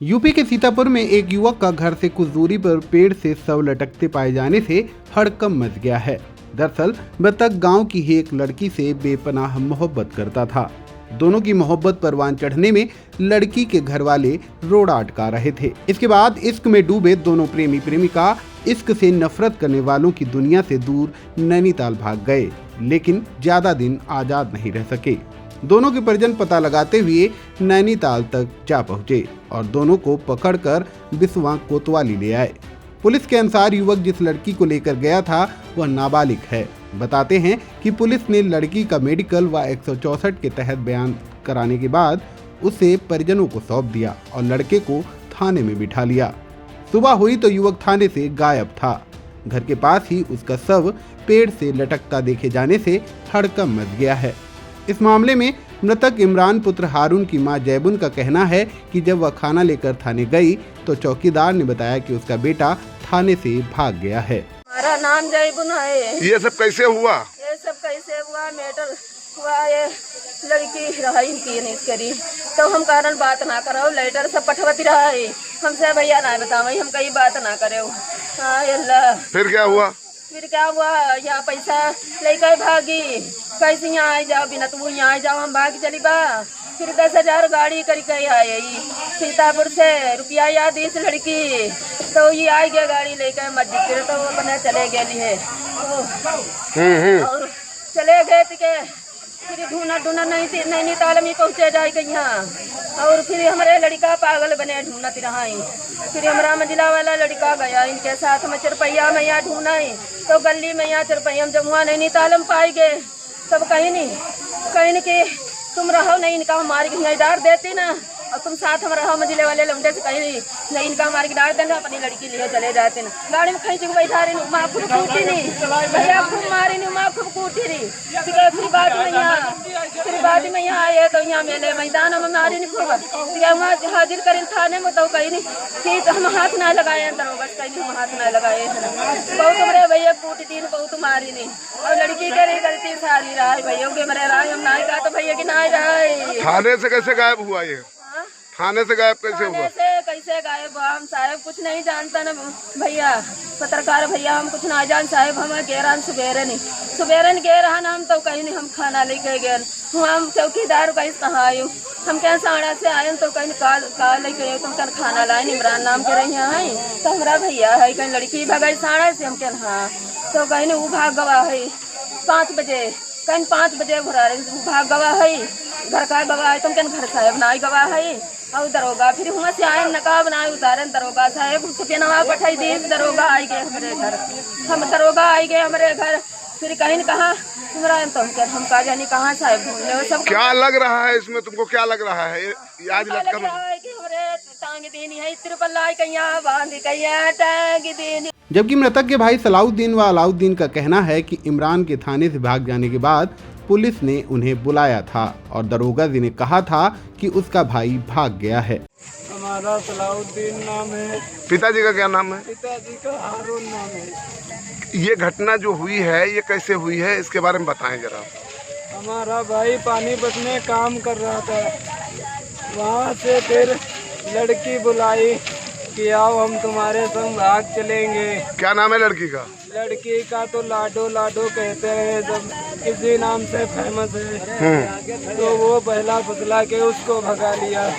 UP के सीतापुर में एक युवक का घर से कुछ दूरी पर पेड़ से शव लटकते पाए जाने से हड़कंप मच गया है। दरअसल मृतक गांव की ही एक लड़की से बेपनाह मोहब्बत करता था। दोनों की मोहब्बत परवान चढ़ने में लड़की के घर वाले रोड़ा अटका रहे थे। इसके बाद इश्क में डूबे दोनों प्रेमी प्रेमिका इश्क से नफरत करने वालों की दुनिया से दूर नैनीताल भाग गए, लेकिन ज्यादा दिन आजाद नहीं रह सके। दोनों के परिजन पता लगाते हुए नैनीताल तक जा पहुंचे और दोनों को पकड़कर बिस्वा कोतवाली ले आए। पुलिस के अनुसार युवक जिस लड़की को लेकर गया था वह नाबालिग है। बताते हैं कि पुलिस ने लड़की का मेडिकल व 164 के तहत बयान कराने के बाद उसे परिजनों को सौंप दिया और लड़के को थाने में बिठा लिया। सुबह हुई तो युवक थाने से गायब था। घर के पास ही उसका शव पेड़ से लटकता देखे जाने से हड़कंप मच गया है। इस मामले में मृतक इमरान पुत्र हारून की मां जैबुन का कहना है कि जब वह खाना लेकर थाने गई तो चौकीदार ने बताया कि उसका बेटा थाने से भाग गया है। हमारा नाम जैबुन है। ये सब कैसे हुआ? मैटर हुआ, ये लड़की रही की नहीं करी तो हम कारण बात ना करो, लेटर सब पठवती रहा है हमसे, भैया ना बताओ, हम कई बात ना करे। हाँ अल्लाह। फिर क्या हुआ? यहाँ पैसा लेकर भागी, कैसे यहाँ आ जाओ, बिना तू यहाँ आ जाओ, हम भाग चली बा। फिर 10,000 गाड़ी करके आई सीतापुर से, रुपया याद इस लड़की तो ये आई गया गाड़ी लेकर मस्जिद, तो वो अपने चले गए है और चले गए थे। फिर ढूंढना नैनीताल में पहुँचे जाए यहाँ, और फिर हमारे लड़का पागल बने ढूंढती रहा। फिर हमारा मंजिला वाला लड़का गया इनके साथ में चरपैया में यहाँ ढूंढा तो गली में यहाँ चरपैया में जब वहाँ नैनीताल में पाई गए तब कहीं नहीं कि तुम रहो नहीं, इनका मार के डार देती ना, और तुम साथ में रहो मंजिले वाले लौंडे से कहीं नहीं इनका मार के डाल देना, अपनी लड़की लिए चले जाते ना। गाड़ी में खींच के बैठा रही, माँ खूब कूटी नहीं, भैया खूब मारी नहीं, माँ खूब कूटी रही। फिर बाद में यहाँ आए तो यहाँ मेले मैदान में मारी नहीं खूब, वहाँ हाजिर करें थाने में तो कहीं नहीं कि हम हाथ ना लगाए, दरोगा कहीं हम हाथ ना लगाए। बहुत हमारे भैया कूटी थी, बहुत मारी नहीं, और लड़की के गलती सारी रहा है, भैया के मरे रहा हम ना तो भैया की ना रहा। थाने से कैसे गायब हुआ ये? थाने से गायब कैसे हुआ? कैसे गायब हुआ? हम साहब कुछ नहीं जानता ना भैया, पत्रकार भैया हम कुछ ना जान साहब। हम गेरान सुबेरे गे रहा ना, हम तो कहीं नहीं, हम खाना लेके गए, हम चौकीदार कहीं कहाँ आयु, हम क्या साड़ा से आए तो कहीं काल लेके तुम कल खाना लाए, इमरान नाम के रही है तो हमारा भैया है, कहीं लड़की भगाई साड़ा से, हम क्या हाँ तो कहीं वो भाग गवा है 5 बजे, कहीं 5 बजे भरा भाग गवा है, घर का गवा है, तुम क्या घर साहब ना गवा है, और दरोगा फिर वहाँ से आए नकाब ना उतारे, दरोगा साहब सुपनवा पठाई दी, दरोगा आई गए हमारे घर, हम दरोगा आई गए हमारे घर। फिर कहीं कहा तुम्हारा तो हम कहा जानी कहाँ साहब ढूंढने सब। क्या लग रहा है इसमें तुमको? क्या लग रहा है? याद लग रहा है कि हमारे टांग देनी है, तिरपल्ला कहीं बांध कहीं टांग देनी। जबकि मृतक के भाई सलाउद्दीन व अलाउद्दीन का कहना है कि इमरान के थाने से भाग जाने के बाद पुलिस ने उन्हें बुलाया था और दरोगा जी ने कहा था कि उसका भाई भाग गया है। हमारा सलाउद्दीन नाम है। पिताजी का क्या नाम है? पिताजी का हारून नाम है। ये घटना जो हुई है ये कैसे हुई है, इसके बारे में बताएं जरा। हमारा भाई पानीपत में काम कर रहा था, वहाँ से फिर लड़की बुलाई कि आओ हम तुम्हारे संग भाग चलेंगे। क्या नाम है लड़की का? लड़की का तो लाडो कहते हैं, जब किसी नाम से फेमस है। तो वो पहला फुसला के उसको भगा लिया।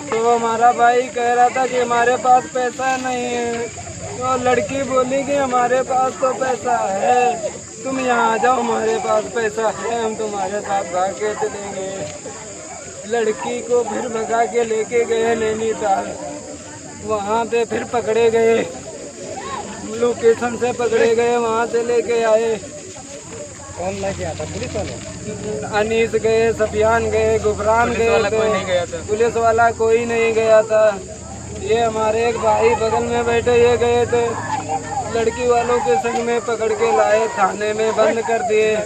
तो हमारा भाई कह रहा था कि हमारे पास पैसा नहीं है, तो लड़की बोली कि हमारे पास तो पैसा है, तुम यहाँ आ जाओ, हमारे पास पैसा है, हम तुम्हारे साथ भाग के चलेंगे। लड़की को फिर भगा के लेके गए नैनीताल, वहाँ पे फिर पकड़े गए, लोकेशन से पकड़े गए, वहाँ से लेके आए। कौन लेके आता? पुलिस वाले? अनीस गए, सफियान गए, गुफरान गए, पुलिस वाला कोई नहीं गया था। ये हमारे एक भाई बगल में बैठे ये गए थे, लड़की वालों के संग में पकड़ के लाए, थाने में बंद कर दिए।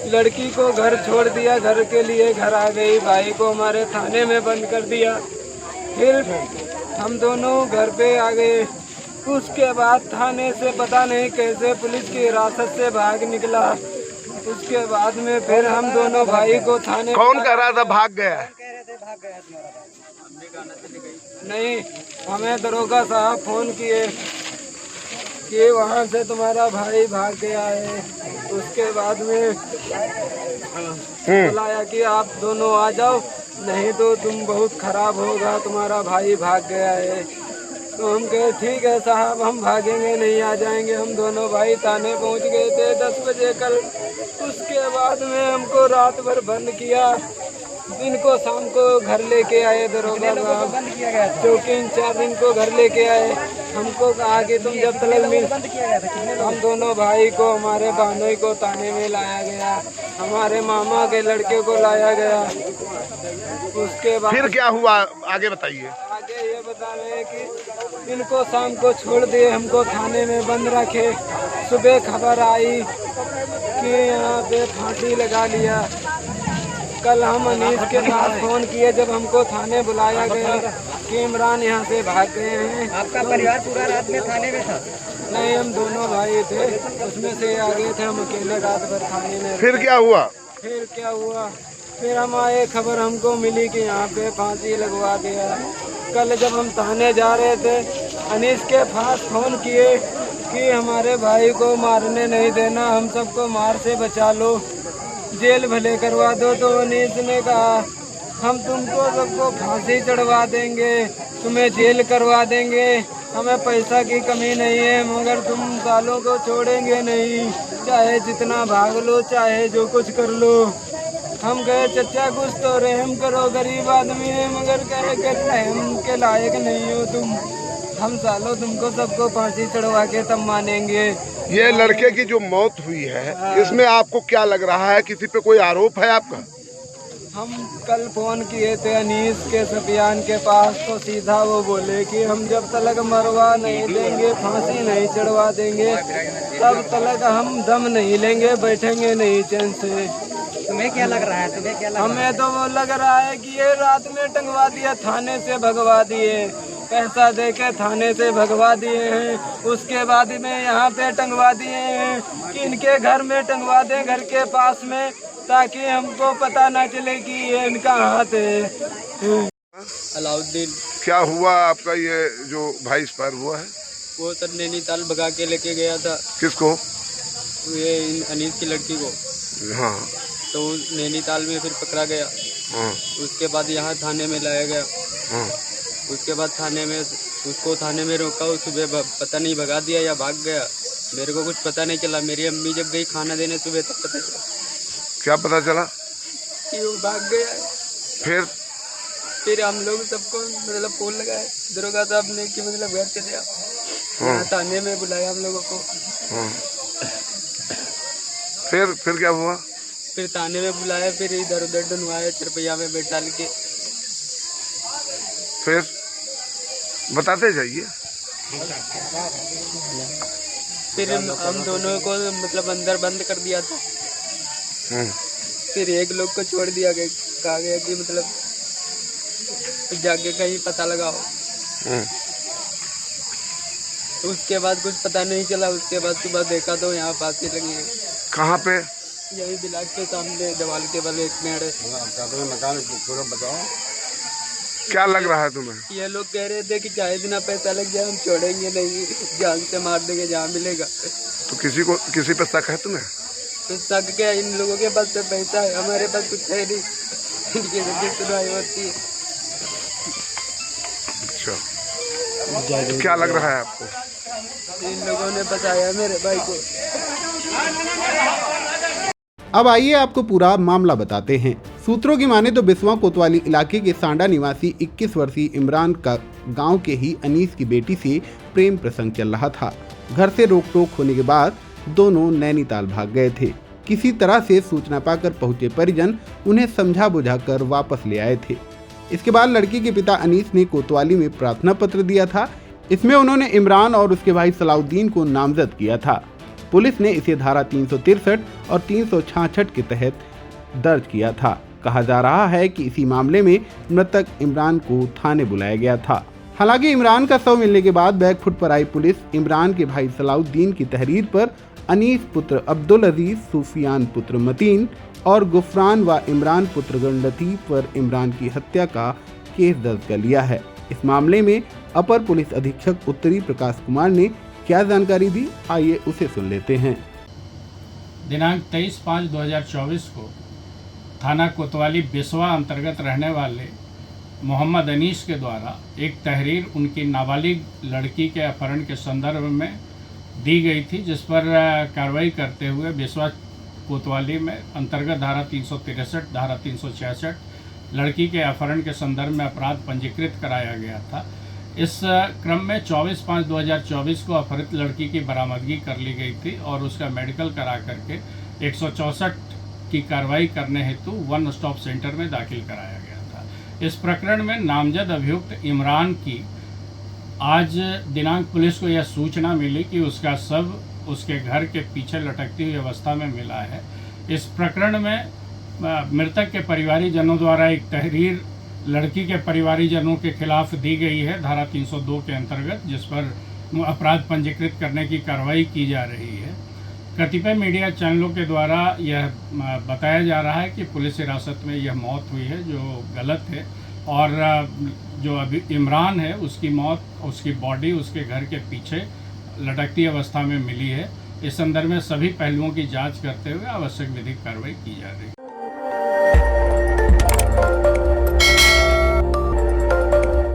लड़की को घर छोड़ दिया, घर के लिए घर आ गई, भाई को हमारे थाने में बंद कर दिया। फिर हम दोनों घर पे आ गए। उसके बाद थाने से पता नहीं कैसे पुलिस की हिरासत से भाग निकला। उसके बाद में फिर हम दोनों भाई को थाने कौन कह रहा था भाग गया है? नहीं, हमें दरोगा साहब फोन किए कि वहाँ से तुम्हारा भाई भाग गया है। उसके बाद में बुलाया कि आप दोनों आ जाओ, नहीं तो तुम बहुत खराब होगा, तुम्हारा भाई भाग गया है। तो हम कहे ठीक है साहब, हम भागेंगे नहीं, आ जाएंगे। हम दोनों भाई थाने पहुंच गए थे 10 बजे कल। उसके बाद में हमको रात भर बंद किया, दिन को शाम को घर लेके आए दरोगा साहब, चौकी इंचार्ज इनको घर लेके आए। हमको कहा कि तुम जब तक मिल, हम दोनों भाई को, हमारे बहनोई को थाने में लाया गया, हमारे मामा के लड़के को लाया गया। उसके बाद फिर क्या हुआ आगे बताइए। आगे ये बता रहे हैं कि इनको शाम को छोड़ दिए, हमको थाने में बंद रखे। सुबह खबर आई कि यहाँ पे फांसी लगा लिया। कल हम अनीस के पास फोन किए जब हमको थाने बुलाया गया कि इमरान यहाँ से भाग गए हैं। आपका परिवार पूरा रात में थाने में था? नहीं, हम दोनों भाई थे, उसमें से आ गए थे, हम अकेले रात भर थाने में। फिर क्या हुआ? फिर हम आए, खबर हमको मिली कि यहाँ पे फांसी लगवा दिया। कल जब हम थाने जा रहे थे, अनीस के पास फोन किए कि हमारे भाई को मारने नहीं देना, हम सबको मार से बचा लो, जेल भले करवा दो। तो अनीस ने कहा हम तुमको सबको फांसी चढ़वा देंगे, तुम्हें जेल करवा देंगे, हमें पैसा की कमी नहीं है, मगर तुम सालों को छोड़ेंगे नहीं, चाहे जितना भाग लो, चाहे जो कुछ कर लो। हम कहे चचा कुछ तो रहम करो, गरीब आदमी है, मगर कहे कि रहम के लायक नहीं हो तुम, हम सालों तुमको सबको फांसी चढ़वा के तब मानेंगे। ये लड़के की जो मौत हुई है, इसमें आपको क्या लग रहा है? किसी पे कोई आरोप है आपका? हम कल फोन किए थे अनीस के सफियान के पास, तो सीधा वो बोले कि हम जब तक मरवा नहीं देंगे, फांसी नहीं चढ़वा देंगे, तब तक हम दम नहीं लेंगे, बैठेंगे नहीं चैन से। तुम्हें क्या लग रहा है? हमें तो वो लग रहा है कि ये रात में टंगवा दिया, थाने से भगवा दिए, पैसा देके थाने से भगवा दिए हैं। उसके बाद में यहाँ पे टंगवा दिए हैं कि इनके घर में टंगवा दें, घर के पास में, ताकि हमको पता ना चले कि ये इनका हाथ है। अलाउद्दीन। क्या हुआ आपका ये जो भाई एक्सपायर हुआ है? वो सर नैनीताल भगा के लेके गया था। किसको? ये अनीस की लड़की को। हाँ। तो नैनीताल में फिर पकड़ा गया। हाँ। उसके बाद यहाँ थाने में लाया गया। हाँ। उसके बाद थाने में रोका, सुबह पता नहीं भगा दिया या भाग गया, मेरे को कुछ पता नहीं चला। मेरी अम्मी जब गई खाना देने सुबह तब पता चला। क्या पता चला? कि वो भाग गया है। फिर हम लोग सबको मतलब फोन लगाए, दरोगा साहब ने कि मतलब घर चले आओ। हाँ। थाने में बुलाया हम लोगों को। हाँ। फिर क्या हुआ? फिर थाने में बुलाया, फिर इधर उधर ढूंढवाया, चरपैया में बैठा के। फिर बताते जाइए। फिर हम दोनों को मतलब अंदर बंद कर दिया था। फिर एक लोग को छोड़ दिया गया, कहा गया कि मतलब जाके कहीं पता लगाओ। उसके बाद कुछ पता नहीं चला। उसके बाद सुबह देखा तो यहाँ फांसी लगी है। कहाँ पे? यही बिलाट के सामने दीवार के बल एक पेड़ है। क्या लग रहा है तुम्हें? ये लोग कह रहे थे कि चाहे बिना पैसा लग जाए हम छोड़ेंगे नहीं, जान से मार देंगे जहाँ मिलेगा। तो किसी पे शक है तुम्हें? तो शक क्या, इन लोगों के पास तो पैसा है, हमारे पास कुछ है नहीं। इनकी जल्दी सुनाई होती है। अच्छा, क्या लग रहा है आपको? इन लोगों ने बताया मेरे भाई को। अब आइए आपको पूरा मामला बताते हैं। सूत्रों की माने तो बिस्वा कोतवाली इलाके के सांडा निवासी 21 वर्षीय इमरान का गांव के ही अनीस की बेटी से प्रेम प्रसंग चल रहा था। घर से रोक टोक होने के बाद दोनों नैनीताल भाग गए थे। किसी तरह से सूचना पाकर पहुंचे परिजन उन्हें समझा बुझाकर वापस ले आए थे। इसके बाद लड़की के पिता अनीस ने कोतवाली में प्रार्थना पत्र दिया था। इसमें उन्होंने इमरान और उसके भाई सलाउद्दीन को नामजद किया था। पुलिस ने इसे धारा 363 और 366 के तहत दर्ज किया था। कहा जा रहा है कि इसी मामले में मृतक इमरान को थाने बुलाया गया था। हालांकि इमरान का शव मिलने के बाद बैकफुट पर आई पुलिस इमरान के भाई सलाउद्दीन की तहरीर पर अनीस पुत्र अब्दुल अजीज, सूफियान पुत्र मतीन और गुफरान व इमरान पुत्र लतीफ पर इमरान की हत्या का केस दर्ज कर लिया है। इस मामले में अपर पुलिस अधीक्षक उत्तरी प्रकाश कुमार ने क्या जानकारी दी, आइए उसे सुन लेते हैं। दिनांक 23/5/2024 को थाना कोतवाली बिस्वा अंतर्गत रहने वाले मोहम्मद अनीस के द्वारा एक तहरीर उनकी नाबालिग लड़की के अपहरण के संदर्भ में दी गई थी, जिस पर कार्रवाई करते हुए बिस्वा कोतवाली में अंतर्गत धारा 363, धारा 366 लड़की के अपहरण के संदर्भ में अपराध पंजीकृत कराया गया था। इस क्रम में 24/5/2024 को अपहरित लड़की की बरामदगी कर ली गई थी और उसका मेडिकल करा करके 164 की कार्रवाई करने हेतु वन स्टॉप सेंटर में दाखिल कराया गया था। इस प्रकरण में नामजद अभियुक्त इमरान की आज दिनांक पुलिस को यह सूचना मिली कि उसका शव उसके घर के पीछे लटकती हुई अवस्था में मिला है। इस प्रकरण में मृतक के परिवारीजनों द्वारा एक तहरीर लड़की के परिवारीजनों के खिलाफ दी गई है धारा 302 के अंतर्गत, जिस पर अपराध पंजीकृत करने की कार्रवाई की जा रही है। कतिपय मीडिया चैनलों के द्वारा यह बताया जा रहा है कि पुलिस हिरासत में यह मौत हुई है, जो गलत है, और जो अभी इमरान है उसकी मौत, उसकी बॉडी उसके घर के पीछे लटकती अवस्था में मिली है। इस संदर्भ में सभी पहलुओं की जांच करते हुए आवश्यक विधिक कार्रवाई की जा रही है।